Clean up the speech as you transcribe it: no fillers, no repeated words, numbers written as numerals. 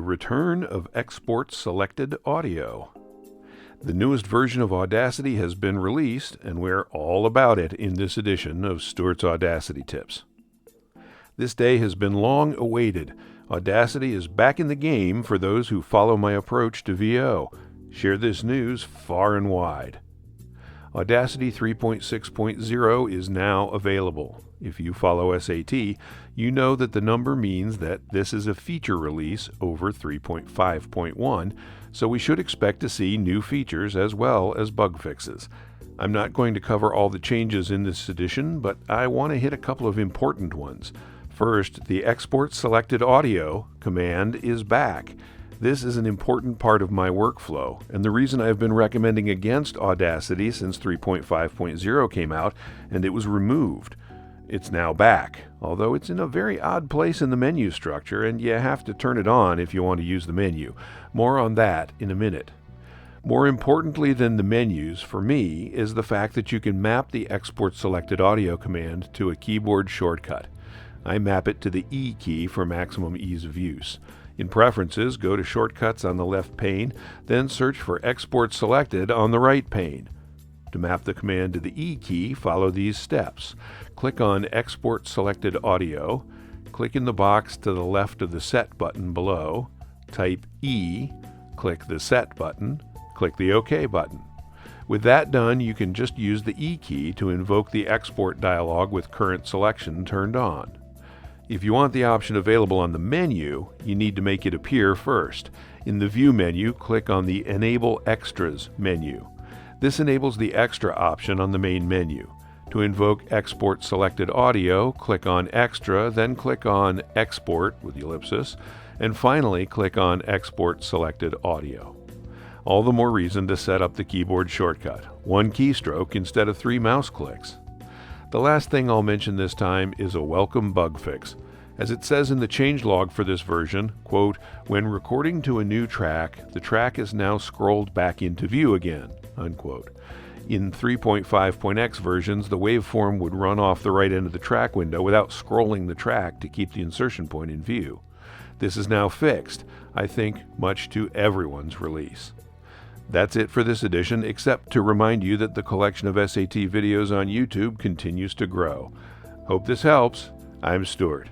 return of export selected audio. The newest version of Audacity has been released, and we're all about it in this edition of Stuart's Audacity Tips. This day has been long awaited. Audacity is back in the game for those who follow my approach to VO. Share this news far and wide. Audacity 3.6.0 is now available. If you follow SAT, you know that the number means that this is a feature release over 3.5.1, so we should expect to see new features as well as bug fixes. I'm not going to cover all the changes in this edition, but I want to hit a couple of important ones. First, the Export Selected Audio command is back. This is an important part of my workflow, and the reason I've been recommending against Audacity since 3.5.0 came out and it was removed. It's now back, although it's in a very odd place in the menu structure, and you have to turn it on if you want to use the menu. More on that in a minute. More importantly than the menus, for me, is the fact that you can map the Export Selected Audio command to a keyboard shortcut. I map it to the E key for maximum ease of use. In Preferences, go to Shortcuts on the left pane, then search for Export Selected on the right pane. To map the command to the E key, follow these steps. Click on Export Selected Audio, click in the box to the left of the Set button below, type E, click the Set button, click the OK button. With that done, you can just use the E key to invoke the export dialog with current selection turned on. If you want the option available on the menu, you need to make it appear first. In the View menu, click on the Enable Extras menu. This enables the Extra option on the main menu. To invoke Export Selected Audio, click on Extra, then click on Export with the ellipsis, and finally click on Export Selected Audio. All the more reason to set up the keyboard shortcut, one keystroke instead of 3 mouse clicks. The last thing I'll mention this time is a welcome bug fix. As it says in the changelog for this version, quote, "When recording to a new track, the track is now scrolled back into view again," unquote. In 3.5.x versions, the waveform would run off the right end of the track window without scrolling the track to keep the insertion point in view. This is now fixed, I think much to everyone's release. That's it for this edition, except to remind you that the collection of SAT videos on YouTube continues to grow. Hope this helps. I'm Stuart.